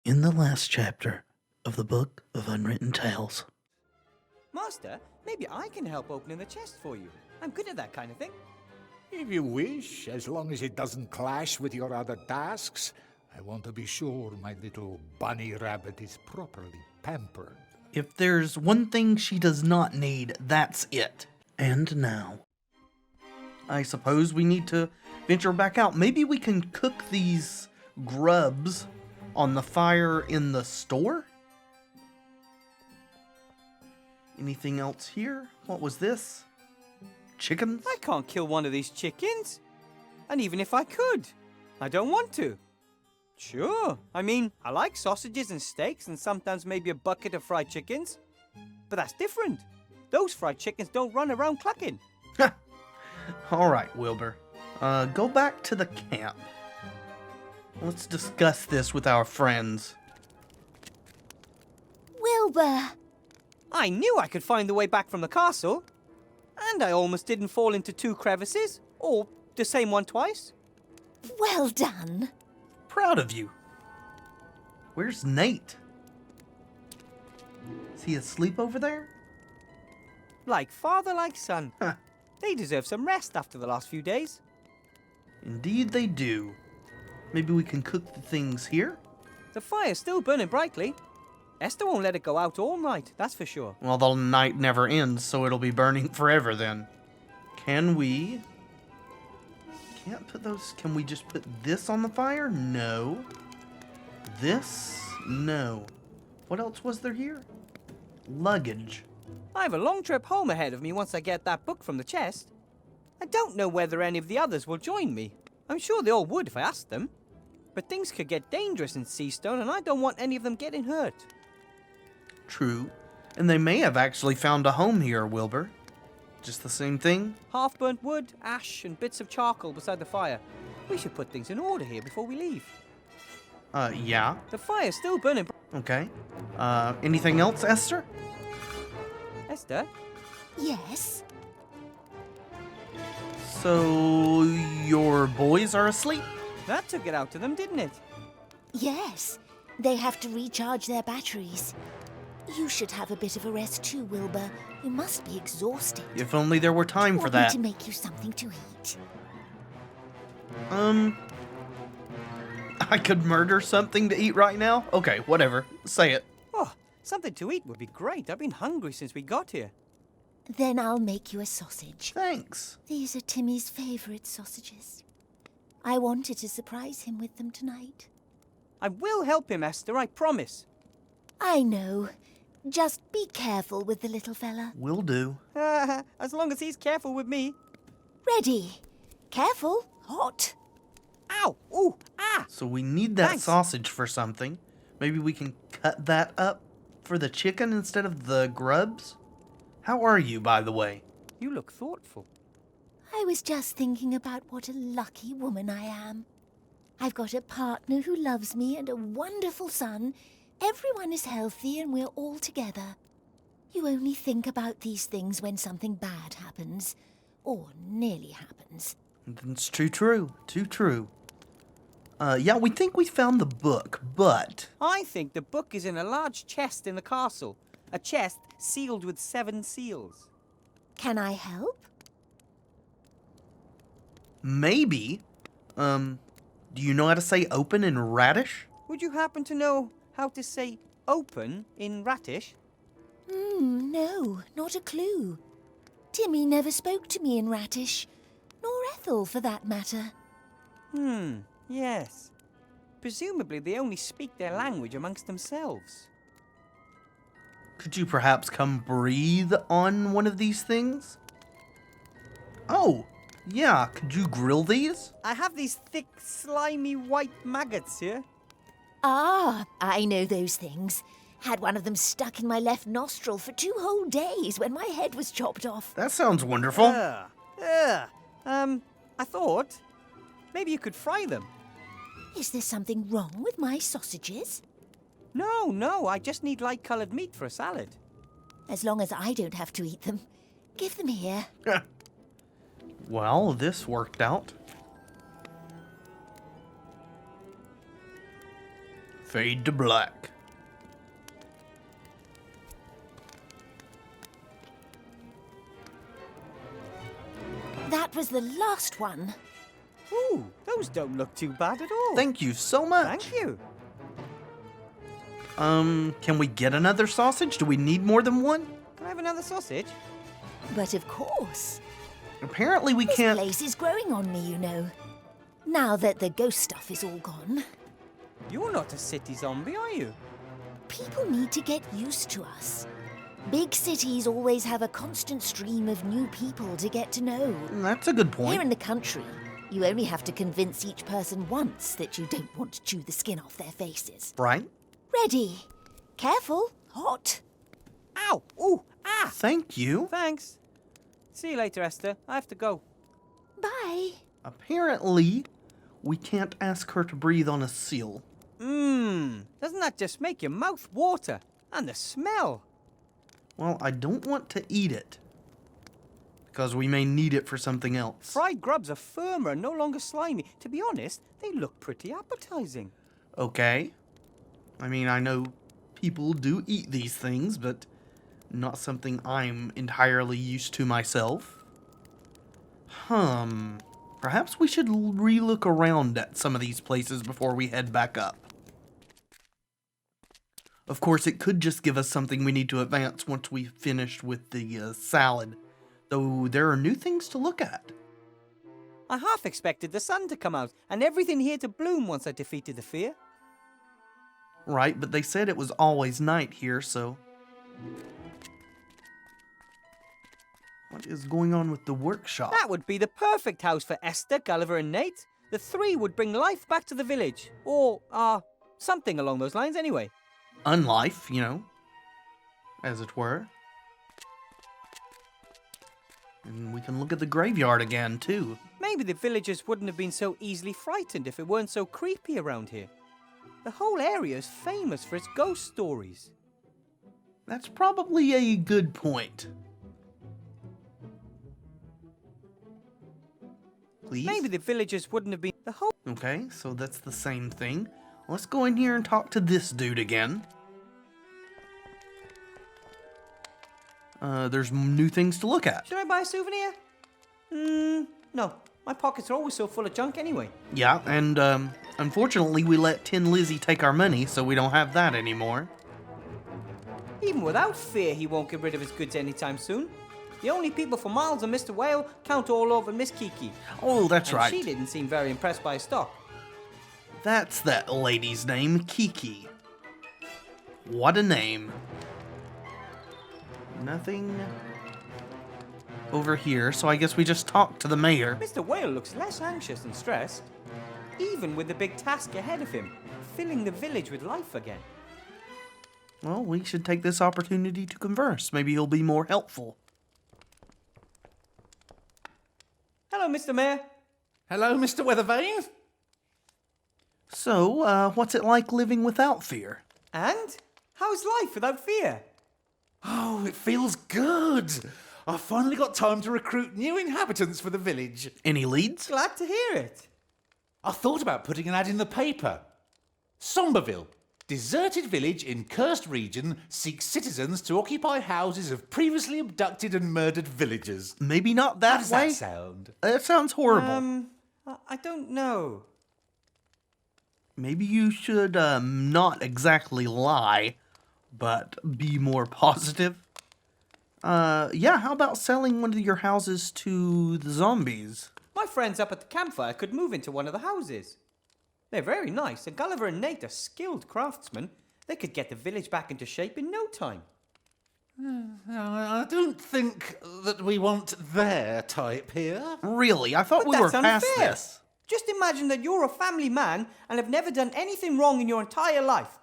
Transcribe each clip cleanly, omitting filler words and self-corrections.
In the last chapter of the Book of Unwritten Tales. Master, maybe I can help opening the chest for you. I'm good at that kind of thing. If you wish, as long as it doesn't clash with your other tasks. I want to be sure my little bunny rabbit is properly pampered. If there's one thing she does not need, that's it. And now, I suppose we need to venture back out. Maybe we can cook these grubs on the fire in the store? Anything else here? What was this? Chickens? I can't kill one of these chickens. And even if I could, I don't want to. Sure, I mean, I like sausages and steaks and sometimes maybe a bucket of fried chickens. But that's different. Those fried chickens don't run around clucking. Alright, Wilbur. Go back to the camp. Let's discuss this with our friends. Wilbur! I knew I could find the way back from the castle. And I almost didn't fall into two crevices. Or the same one twice. Well done. Proud of you. Where's Nate? Is he asleep over there? Like father, like son. Huh. They deserve some rest after the last few days. Indeed they do. Maybe we can cook the things here? The fire's still burning brightly. Esther won't let it go out all night, that's for sure. Well, the night never ends, so it'll be burning forever then. Can we... Can't put those... Can we just put this on the fire? No. This? No. What else was there here? Luggage. I have a long trip home ahead of me once I get that book from the chest. I don't know whether any of the others will join me. I'm sure they all would if I asked them. But things could get dangerous in Seastone, and I don't want any of them getting hurt. True. And they may have actually found a home here, Wilbur. Just the same thing? Half-burnt wood, ash, and bits of charcoal beside the fire. We should put things in order here before we leave. Yeah. The fire's still burning. Okay. Anything else, Esther? Esther? Yes? So, your boys are asleep? That took it out to them, didn't it? Yes. They have to recharge their batteries. You should have a bit of a rest too, Wilbur. You must be exhausted. If only there were time for Want that. me to make you something to eat? I could murder something to eat right now? Okay, whatever. Say it. Oh, something to eat would be great. I've been hungry since we got here. Then I'll make you a sausage. Thanks. These are Timmy's favorite sausages. I wanted to surprise him with them tonight. I will help him, Esther, I promise. I know. Just be careful with the little fella. Will do. As long as he's careful with me. Ready. Careful. Hot. Ow! Ooh! Ah! So we need that Thanks. sausage for something. Maybe we can cut that up for the chicken instead of the grubs? How are you, by the way? You look thoughtful. I was just thinking about what a lucky woman I am. I've got a partner who loves me and a wonderful son. Everyone is healthy and we're all together. You only think about these things when something bad happens. Or nearly happens. It's too true. Too true. Yeah, we think we found the book, but... I think the book is in a large chest in the castle. A chest sealed with 7 seals. Can I help? Maybe. Do you know how to say open in Radish? Would you happen to know how to say open in Ratish? No, not a clue. Timmy never spoke to me in Ratish, nor Ethel for that matter. Yes. Presumably they only speak their language amongst themselves. Could you perhaps come breathe on one of these things? Oh, yeah, could you grill these? I have these thick, slimy white maggots here. Ah, I know those things. Had one of them stuck in my left nostril for 2 whole days when my head was chopped off. That sounds wonderful. I thought maybe you could fry them. Is there something wrong with my sausages? No, I just need light-coloured meat for a salad. As long as I don't have to eat them. Give them here. Well, this worked out. Fade to black. That was the last one. Ooh, those don't look too bad at all. Thank you so much. Thank you. Can we get another sausage? Do we need more than one? Can I have another sausage? But of course. Apparently we This can't... place is growing on me, you know. Now that the ghost stuff is all gone. You're not a city zombie, are you? People need to get used to us. Big cities always have a constant stream of new people to get to know. That's a good point. Here in the country, you only have to convince each person once that you don't want to chew the skin off their faces. Right? Ready. Careful. Hot. Ow! Ooh! Ah! Thank you. Thanks. See you later, Esther. I have to go. Bye. Apparently, we can't ask her to breathe on a seal. Doesn't that just make your mouth water? And the smell. Well, I don't want to eat it. Because we may need it for something else. Fried grubs are firmer and no longer slimy. To be honest, they look pretty appetizing. Okay. I mean, I know people do eat these things, but not something I'm entirely used to myself. Perhaps we should relook around at some of these places before we head back up. Of course, it could just give us something we need to advance once we've finished with the salad, though there are new things to look at. I half expected the sun to come out and everything here to bloom once I defeated the fear. Right, but they said it was always night here, so... What is going on with the workshop? That would be the perfect house for Esther, Gulliver and Nate. The three would bring life back to the village. Or, something along those lines anyway. Unlife, you know, as it were. And we can look at the graveyard again, too. Maybe the villagers wouldn't have been so easily frightened if it weren't so creepy around here. The whole area is famous for its ghost stories. That's probably a good point. Please? Maybe the villagers wouldn't have been the whole... Okay, so that's the same thing. Let's go in here and talk to this dude again. There's new things to look at. Should I buy a souvenir? No. My pockets are always so full of junk anyway. Yeah, and unfortunately we let Tin Lizzy take our money, so we don't have that anymore. Even without fear, he won't get rid of his goods anytime soon. The only people for Miles and Mr. Whale count all over Miss Kiki. Oh, that's right. She didn't seem very impressed by his stock. That's that lady's name, Kiki. What a name. Nothing over here, so I guess we just talk to the mayor. Mr. Whale looks less anxious and stressed, even with the big task ahead of him, filling the village with life again. Well, we should take this opportunity to converse. Maybe he'll be more helpful. Hello, Mr. Mayor. Hello, Mr. Weathervane. So, what's it like living without fear? And? How's life without fear? Oh, it feels good. I finally got time to recruit new inhabitants for the village. Any leads? Glad to hear it. I thought about putting an ad in the paper. Somberville, deserted village in cursed region, seeks citizens to occupy houses of previously abducted and murdered villagers. Maybe not How that does way. that sound? That sounds horrible. I don't know. Maybe you should not exactly lie, but be more positive. Yeah, how about selling one of your houses to the zombies? My friends up at the campfire could move into one of the houses. They're very nice, and Gulliver and Nate are skilled craftsmen. They could get the village back into shape in no time. I don't think that we want their type here. Really? I thought But we were that's past unfair. this. Just imagine that you're a family man and have never done anything wrong in your entire life.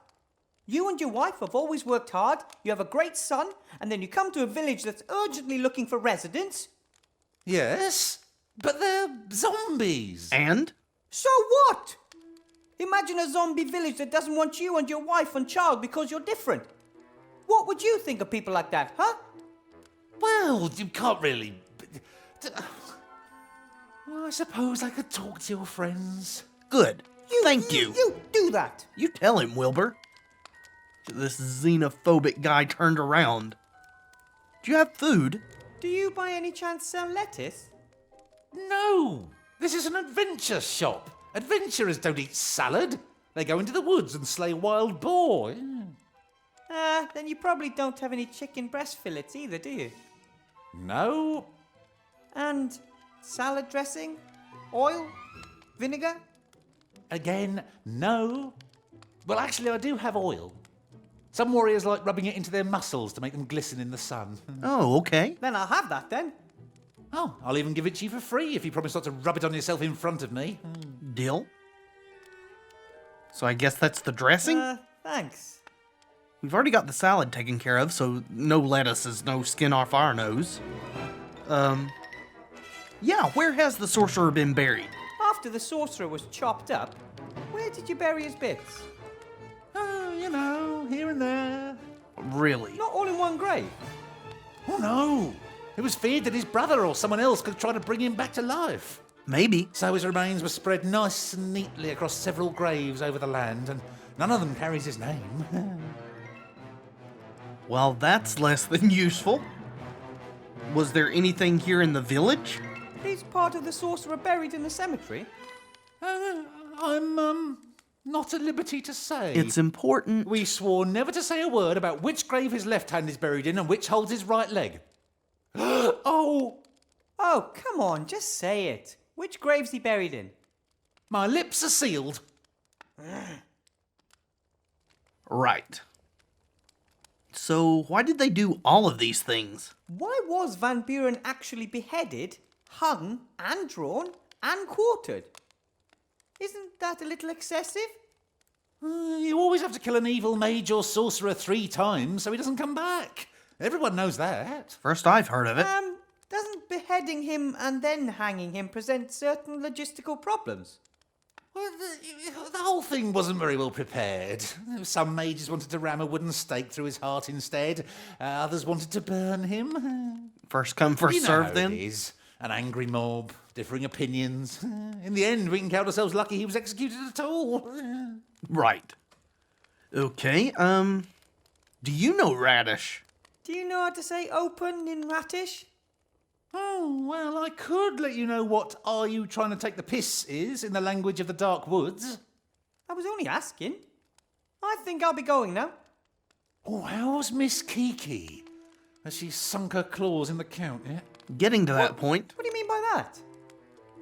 You and your wife have always worked hard, you have a great son, and then you come to a village that's urgently looking for residents. Yes, but they're zombies. And? So what? Imagine a zombie village that doesn't want you and your wife and child because you're different. What would you think of people like that, huh? Well, you can't really... Well, I suppose I could talk to your friends. Good. Thank you. You do that. You tell him, Wilbur. This xenophobic guy turned around. Do you have food? Do you by any chance sell lettuce? No! This is an adventure shop. Adventurers don't eat salad. They go into the woods and slay wild boar. Then you probably don't have any chicken breast fillets either, do you? No. And salad dressing? Oil? Vinegar? Again, no. Well, actually, I do have oil. Some warriors like rubbing it into their muscles to make them glisten in the sun. Oh, okay. Then I'll have that then. Oh, I'll even give it to you for free if you promise not to rub it on yourself in front of me. Deal. So I guess that's the dressing? Thanks. We've already got the salad taken care of, so no lettuce is no skin off our nose. Yeah, where has the sorcerer been buried? After the sorcerer was chopped up, where did you bury his bits? You know, here and there. Really? Not all in one grave. Oh, no. It was feared that his brother or someone else could try to bring him back to life. Maybe. So his remains were spread nice and neatly across several graves over the land, and none of them carries his name. Well, that's less than useful. Was there anything here in the village? Is part of the sorcerer buried in the cemetery? I'm, not at liberty to say. It's important. We swore never to say a word about which grave his left hand is buried in and which holds his right leg. Oh! Oh, come on, just say it. Which grave's he buried in? My lips are sealed. Right. So, why did they do all of these things? Why was Van Buren actually beheaded, hung, and drawn, and quartered? Isn't that a little excessive? You always have to kill an evil mage or sorcerer 3 times so he doesn't come back. Everyone knows that. First I've heard of it. Doesn't beheading him and then hanging him present certain logistical problems? Well, the whole thing wasn't very well prepared. Some mages wanted to ram a wooden stake through his heart instead. Others wanted to burn him. First come, first You know serve how then? it is. An angry mob, differing opinions. In the end, we can count ourselves lucky he was executed at all. Right. Okay, do you know Radish? Do you know how to say open in Ratish? Oh, well, I could let you know what "are you trying to take the piss" is in the language of the Dark Woods. I was only asking. I think I'll be going now. Oh, how's Miss Kiki? Has she sunk her claws in the count yet? Getting to that point. What do you mean by that?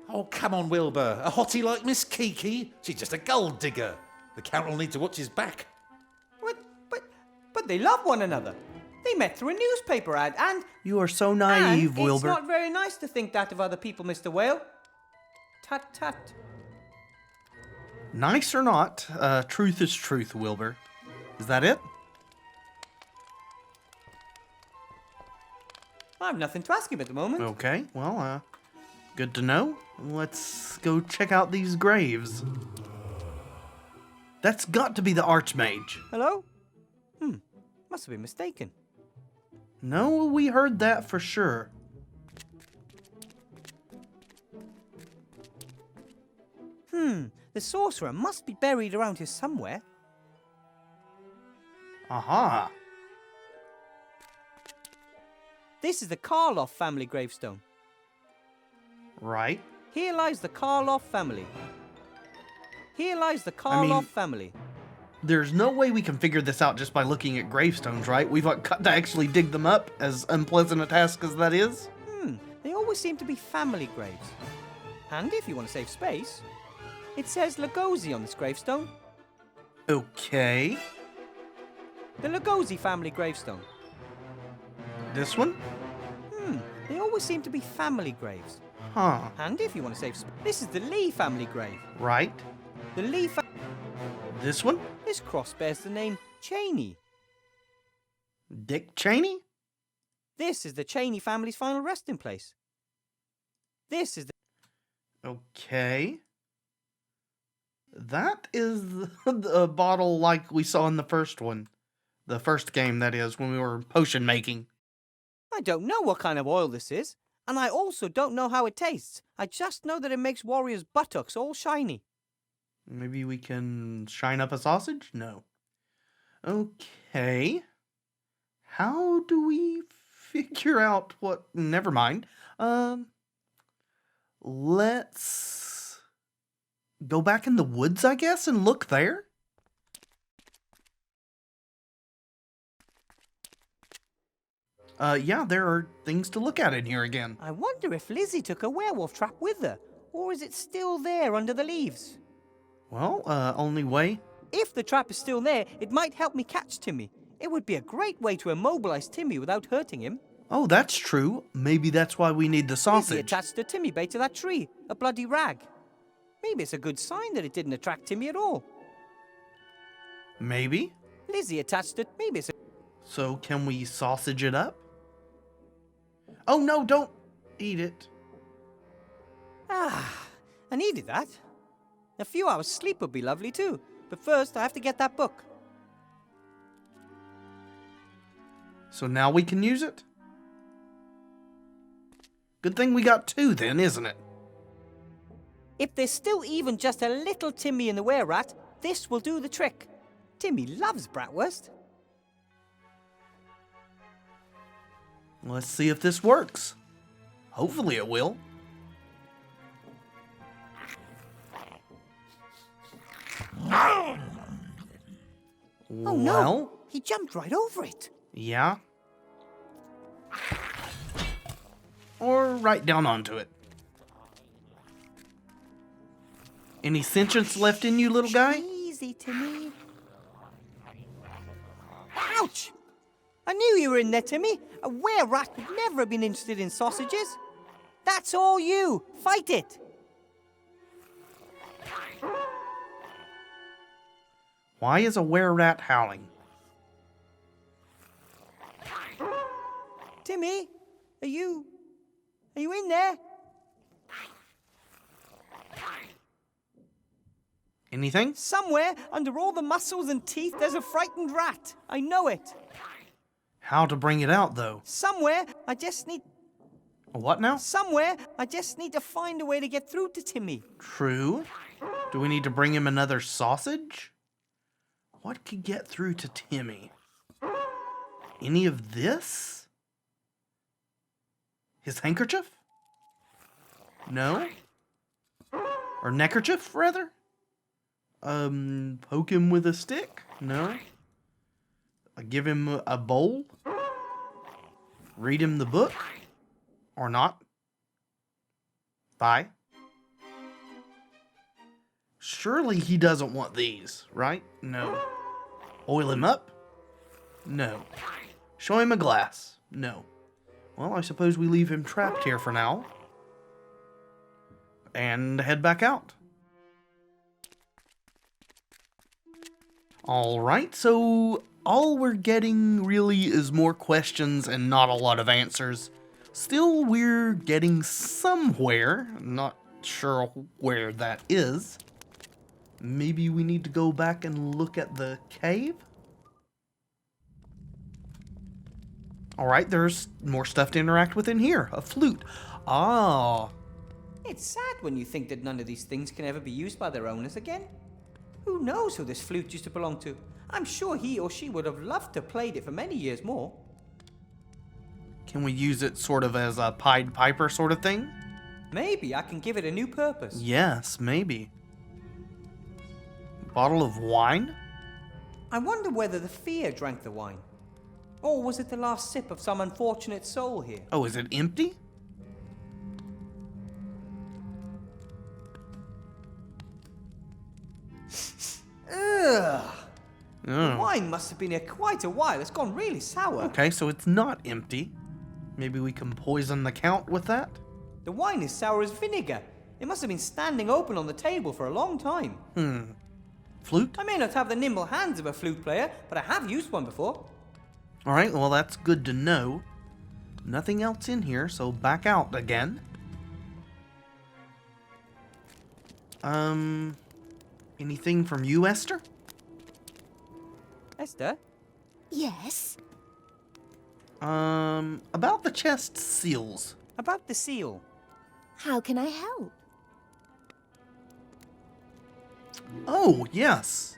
Oh, come on, Wilbur. A hottie like Miss Kiki? She's just a gold digger. The Count will need to watch his back. But they love one another. They met through a newspaper ad and... You are so naive, and Wilbur. it's not very nice to think that of other people, Mr. Whale. Tut tut. Nice or not, truth is truth, Wilbur. Is that it? I have nothing to ask him at the moment. Okay, well, good to know. Let's go check out these graves. That's got to be the Archmage. Hello? Must have been mistaken. No, we heard that for sure. The sorcerer must be buried around here somewhere. Aha. This is the Karloff family gravestone. Right. Here lies the Karloff family. Here lies the Karloff family. There's no way we can figure this out just by looking at gravestones, right? We've got to actually dig them up, as unpleasant a task as that is. They always seem to be family graves. And if you want to save space, it says Lugosi on this gravestone. Okay. The Lugosi family gravestone. This one? They always seem to be family graves. Huh. And if you want to save space, this is the Lee family grave. Right. The Lee This one? This cross bears the name Cheney. Dick Cheney? This is the Cheney family's final resting place. This is the... Okay. That is the bottle like we saw in the first one. The first game, that is, when we were potion making. I don't know what kind of oil this is, and I also don't know how it tastes. I just know that it makes warriors' buttocks all shiny. Maybe we can shine up a sausage? No. Okay. How do we figure out what... Never mind. Let's go back in the woods, I guess, and look there. Yeah, there are things to look at in here again. I wonder if Lizzie took a werewolf trap with her, or is it still there under the leaves? Well, only way. If the trap is still there, it might help me catch Timmy. It would be a great way to immobilize Timmy without hurting him. Oh, that's true. Maybe that's why we need the Lizzie sausage. attached a Timmy bait to that tree, a bloody rag. Maybe it's a good sign that it didn't attract Timmy at all. Maybe. Lizzie attached it. Maybe it's a... So can we sausage it up? Oh no, don't eat it. I needed that. A few hours sleep would be lovely too. But first, I have to get that book. So now we can use it? Good thing we got two then, isn't it? If there's still even just a little Timmy in the were-rat, this will do the trick. Timmy loves bratwurst. Let's see if this works. Hopefully it will. Oh Well, no! He jumped right over it. yeah. Or right down onto it. Any sentience left in you, little guy? Easy, Timmy. Ouch! I knew you were in there, Timmy. A were-rat would never have been interested in sausages. That's all you. Fight it. Why is a were-rat howling? Timmy, are you in there? Anything? Somewhere under all the muscles and teeth, there's a frightened rat. I know it. How to bring it out, though? Somewhere, I just need to find a way to get through to Timmy. True. Do we need to bring him another sausage? What could get through to Timmy? Any of this? His handkerchief? No? Or neckerchief, rather? Poke him with a stick? No? Give him a bowl? Read him the book? Or not? Bye. Surely he doesn't want these, right? No. Oil him up? No. Show him a glass? No. Well, I suppose we leave him trapped here for now. And head back out. Alright, so all we're getting really is more questions and not a lot of answers. Still, we're getting somewhere. Not sure where that is. Maybe we need to go back and look at the cave? Alright, there's more stuff to interact with in here. A flute. Ah. It's sad when you think that none of these things can ever be used by their owners again. Who knows who this flute used to belong to? I'm sure he or she would have loved to have played it for many years more. Can we use it sort of as a Pied Piper sort of thing? Maybe I can give it a new purpose. Yes, maybe. Bottle of wine? I wonder whether the fear drank the wine. Or was it the last sip of some unfortunate soul here? Oh, is it empty? Ugh! The Oh. wine must have been here quite a while. It's gone really sour. Okay, so it's not empty. Maybe we can poison the Count with that? The wine is sour as vinegar. It must have been standing open on the table for a long time. Flute? I may not have the nimble hands of a flute player, but I have used one before. Alright, well that's good to know. Nothing else in here, so back out again. Anything from you, Esther? Esther? Yes? About the chest seals. About the seal. How can I help? Oh, yes.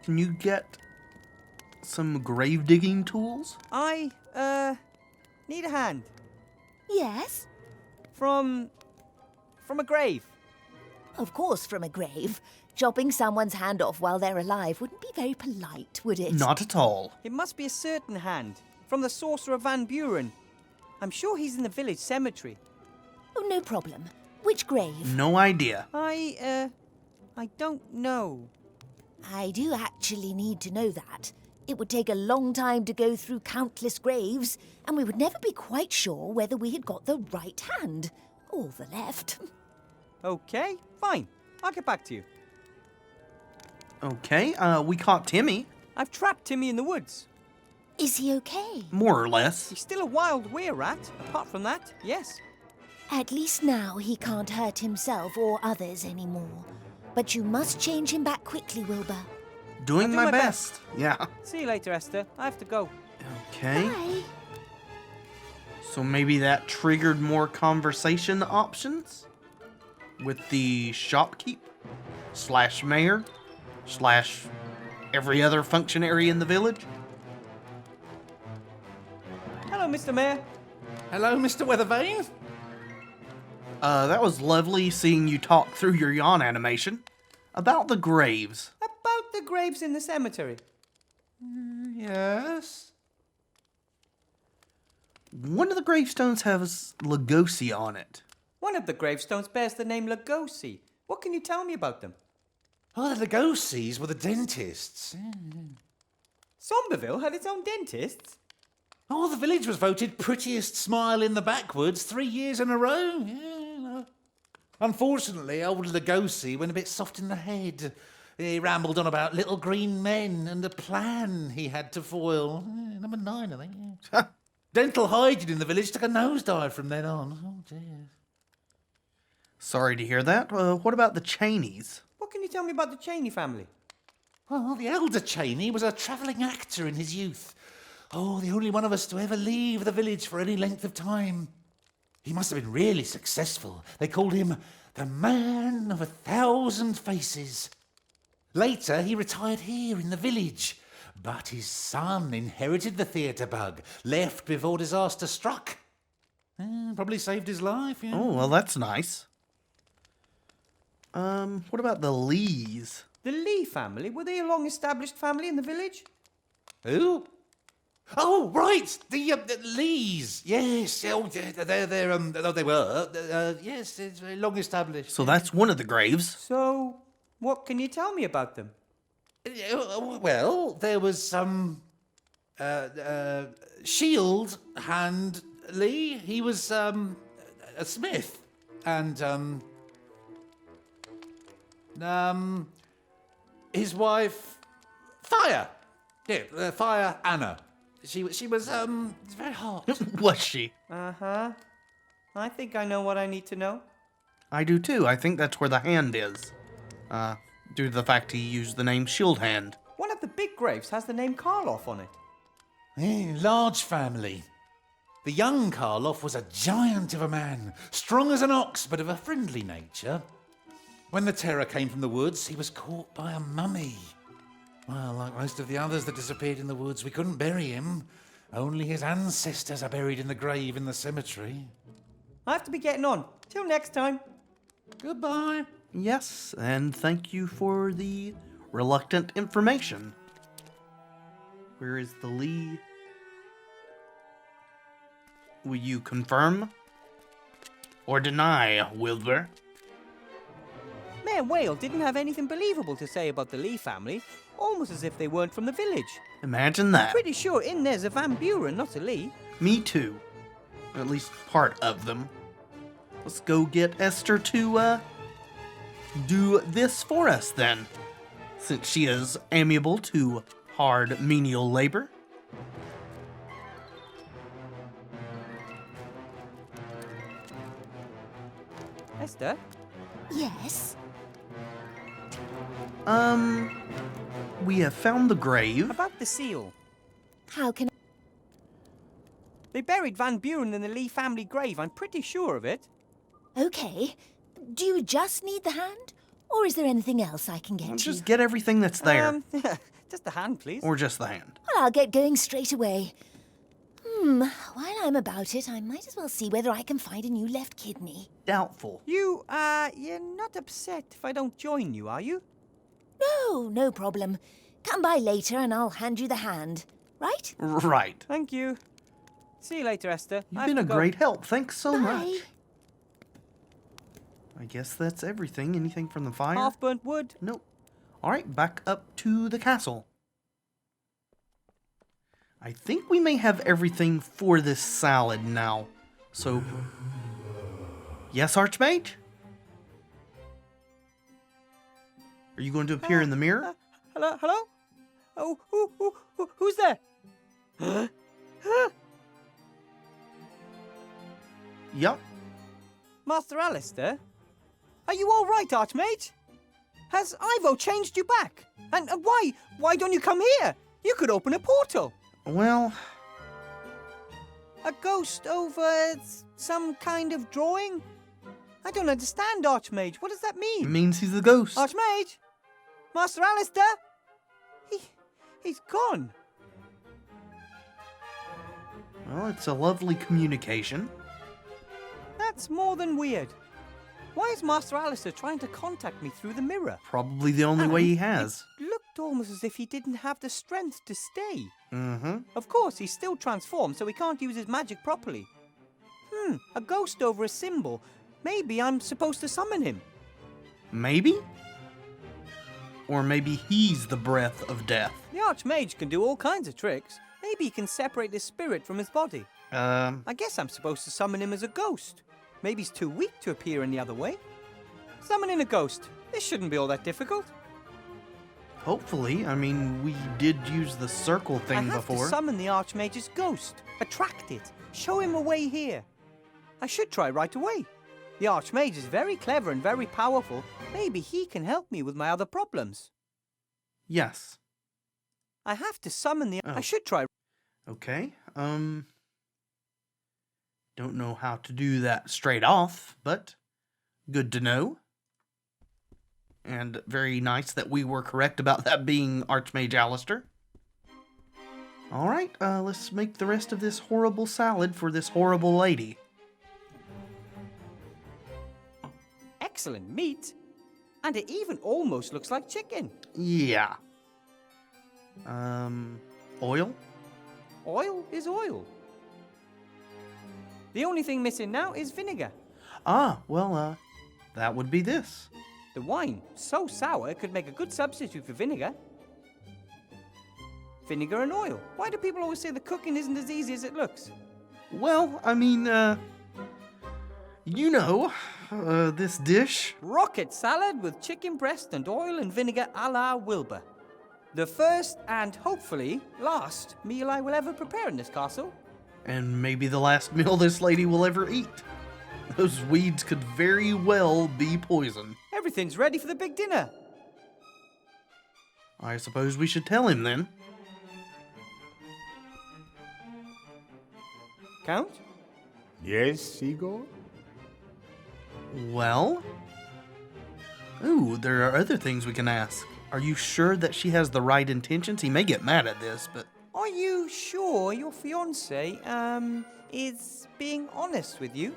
Can you get some grave digging tools? I, need a hand. Yes? From a grave. Of course, from a grave. Chopping someone's hand off while they're alive wouldn't be very polite, would it? Not at all. It must be a certain hand. From the sorcerer Van Buren. I'm sure he's in the village cemetery. Oh, no problem. Which grave? No idea. I don't know. I do actually need to know that. It would take a long time to go through countless graves, and we would never be quite sure whether we had got the right hand or the left. Okay, fine. I'll get back to you. Okay, we caught Timmy. I've trapped Timmy in the woods. Is he okay? More or less. He's still a wild were-rat. Apart from that, yes. At least now he can't hurt himself or others anymore. But you must change him back quickly, Wilbur. Doing I'll do my my best. Yeah. See you later, Esther. I have to go. Okay. Bye. So maybe that triggered more conversation options with the shopkeep / mayor / every other functionary in the village. Hello, Mr. Mayor. Hello, Mr. Weathervane. That was lovely seeing you talk through your yawn animation. About the graves. About the graves in the cemetery. Yes. One of the gravestones has Lugosi on it. One of the gravestones bears the name Lugosi. What can you tell me about them? Oh, the Lugosis were the dentists. Somberville had its own dentists. Oh, the village was voted prettiest smile in the backwoods 3 years in a row. Yeah, no. Unfortunately, old Lugosi went a bit soft in the head. He rambled on about little green men and a plan he had to foil. Number 9, I think. Yeah. Dental hygiene in the village took a nosedive from then on. Oh, dear. Sorry to hear that. What about the Cheneys? What can you tell me about the Cheney family? Well, the elder Cheney was a travelling actor in his youth. Oh, the only one of us to ever leave the village for any length of time. He must have been really successful. They called him the Man of 1,000 Faces. Later, he retired here in the village. But his son inherited the theatre bug, left before disaster struck. Probably saved his life, yeah. Oh, well, that's nice. What about the Lees? The Lee family? Were they a long-established family in the village? Who? Oh, right, the Lees. Yes, oh, they were. Yes, it's very long established. So that's one of the graves. So, what can you tell me about them? Well, there was some Shield Hand Lee. He was a smith, and his wife Fire. Yeah, Fire Anna. She was very hot. Was she? Uh-huh. I think I know what I need to know. I do too. I think that's where the hand is. Due to the fact he used the name Shield Hand. One of the big graves has the name Karloff on it. Large family. The young Karloff was a giant of a man, strong as an ox, but of a friendly nature. When the terror came from the woods, he was caught by a mummy. Well, like most of the others that disappeared in the woods, we couldn't bury him. Only his ancestors are buried in the grave in the cemetery. I have to be getting on. Till next time. Goodbye. Yes, and thank you for the reluctant information. Where is the Lee? Will you confirm or deny, Wilbur? Mayor Whale didn't have anything believable to say about the Lee family, almost as if they weren't from the village. Imagine that. Pretty sure in there's a Van Buren, not a Lee. Me too. At least part of them. Let's go get Esther to, do this for us then. Since she is amiable to hard menial labor. Esther? Yes? We have found the grave. About the seal. How can They buried Van Buren in the Lee family grave, I'm pretty sure of it. Okay. Do you just need the hand? Or is there anything else I can get Well, you? just get everything that's there. Just a hand, please. Or just the hand. Well, I'll get going straight away. While I'm about it, I might as well see whether I can find a new left kidney. Doubtful. You're not upset if I don't join you, are you? No, no problem. Come by later and I'll hand you the hand. Right? Right. Thank you. See you later, Esther. You've been a great help. Thanks so Bye. much. I guess that's everything. Anything from the fire? Half-burnt wood. Nope. All right, back up to the castle. I think we may have everything for this salad now. So, yes, Archmage? Are you going to appear in the mirror? Hello? Hello? Oh, who's there? Yup. Master Alistair? Are you all right, Archmage? Has Ivo changed you back? And why don't you come here? You could open a portal. Well, A ghost over some kind of drawing? I don't understand, Archmage. What does that it mean? means he's the ghost. Archmage? Master Alistair? He's gone. Well, it's a lovely communication. That's more than weird. Why is Master Alistair trying to contact me through the mirror? Probably the only way he has. It looked almost as if he didn't have the strength to stay. Mm-hmm. Of course, he's still transformed, so he can't use his magic properly. A ghost over a symbol. Maybe I'm supposed to summon him. Maybe? Or maybe he's the breath of death. The Archmage can do all kinds of tricks. Maybe he can separate his spirit from his body. I guess I'm supposed to summon him as a ghost. Maybe he's too weak to appear any other way. Summoning a ghost. This shouldn't be all that difficult. Hopefully. I mean, we did use the circle thing I have before. to summon the Archmage's ghost. Attract it. Show him a way here. I should try right away. The Archmage is very clever and very powerful. Maybe he can help me with my other problems. Yes. I have to summon the... Oh. I should try... Okay. Don't know how to do that straight off, but good to know. And very nice that we were correct about that being Archmage Alistair. Alright, let's make the rest of this horrible salad for this horrible lady. Excellent meat. And it even almost looks like chicken. Yeah. Oil? Oil is oil. The only thing missing now is vinegar. Well, that would be this. The wine, so sour, it could make a good substitute for vinegar. Vinegar and oil. Why do people always say the cooking isn't as easy as it looks? Well, I mean, you know, this dish. Rocket salad with chicken breast and oil and vinegar a la Wilbur. The first and hopefully last meal I will ever prepare in this castle. And maybe the last meal this lady will ever eat. Those weeds could very well be poison. Everything's ready for the big dinner. I suppose we should tell him then. Count? Yes, Igor? Well? Ooh, there are other things we can ask. Are you sure that she has the right intentions? He may get mad at this, but... Are you sure your fiancé, is being honest with you?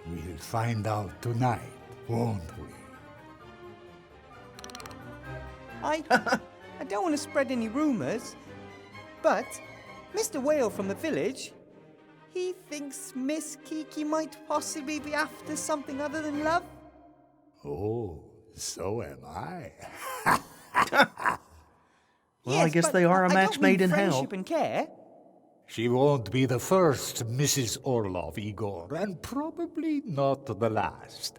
We'll find out tonight, won't we? I don't want to spread any rumors, but Mr. Whale from the village, he thinks Miss Kiki might possibly be after something other than love. Oh, so am I. Well, Yes, I guess but they are a I match don't made mean in hell. friendship and care. She won't be the first Mrs. Orlov, Igor, and probably not the last.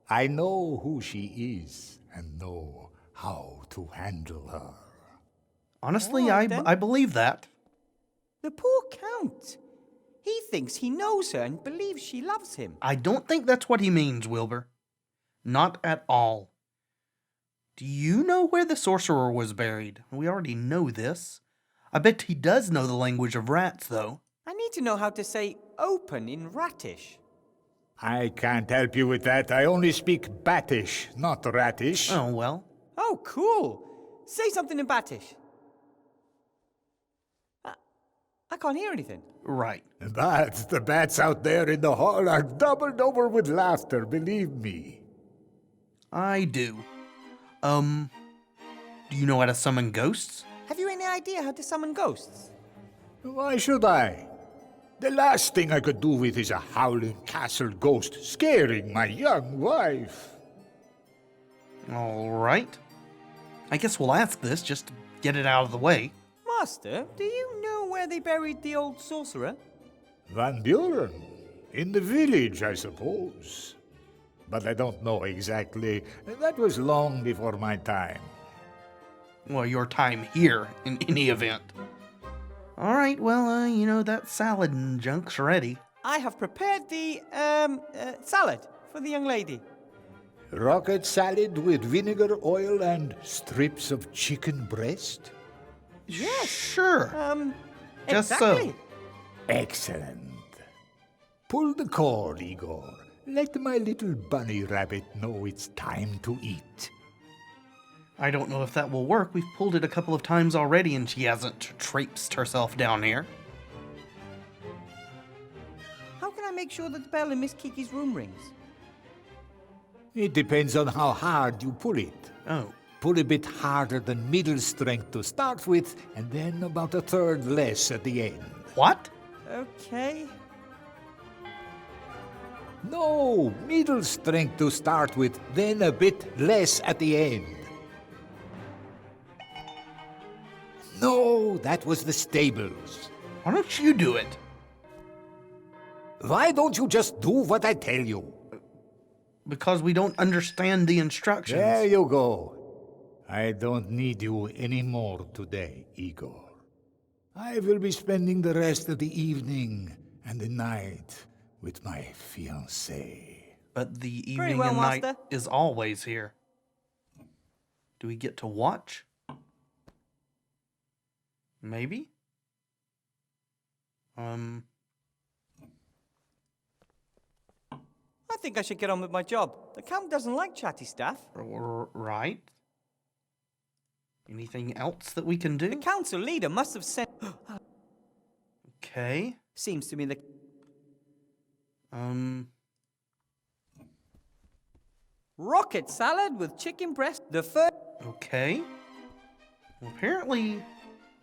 I know who she is and know how to handle her. Honestly, All right, then. I believe that. The poor Count. He thinks he knows her and believes she loves him. I don't think that's what he means, Wilbur. Not at all. Do you know where the sorcerer was buried? We already know this. I bet he does know the language of rats, though. I need to know how to say open in Rattish. I can't help you with that. I only speak Battish, not Rattish. Oh, well. Oh, cool. Say something in Battish. I can't hear anything. Right. But the bats out there in the hall are doubled over with laughter, believe me. I do. Do you know how to summon ghosts? Have you any idea how to summon ghosts? Why should I? The last thing I could do with is a howling castle ghost scaring my young wife. All right. I guess we'll ask this just to get it out of the way. Master, do you know where they buried the old sorcerer? Van Buren. In the village, I suppose. But I don't know exactly. That was long before my time. Well, your time here, in any event. All right, well, you know, that salad and junk's ready. I have prepared the, salad for the young lady. Rocket salad with vinegar, oil, and strips of chicken breast? Yes. Sure. Just exactly. so. Excellent. Pull the cord, Igor. Let my little bunny rabbit know it's time to eat. I don't know if that will work. We've pulled it a couple of times already and she hasn't traipsed herself down here. How can I make sure that the bell in Miss Kiki's room rings? It depends on how hard you pull it. Oh. Pull a bit harder than middle strength to start with, and then about a third less at the end. What? Okay. No, middle strength to start with, then a bit less at the end. No, that was the stables. Why don't you do it? Why don't you just do what I tell you? Because we don't understand the instructions. There you go. I don't need you anymore today, Igor. I will be spending the rest of the evening and the night with my fiancée. But the Very evening well, and night Master. is always here. Do we get to watch? Maybe? I think I should get on with my job. The Count doesn't like chatty staff. Right. Anything else that we can do? The council leader must have sent... Okay. Seems to me the... Rocket salad with chicken breast. The first... Okay. Well, apparently,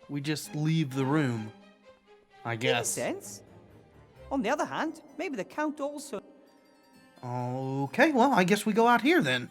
we just leave the room. I In a guess. sense. On the other hand, maybe the Count also... Okay, well, I guess we go out here then.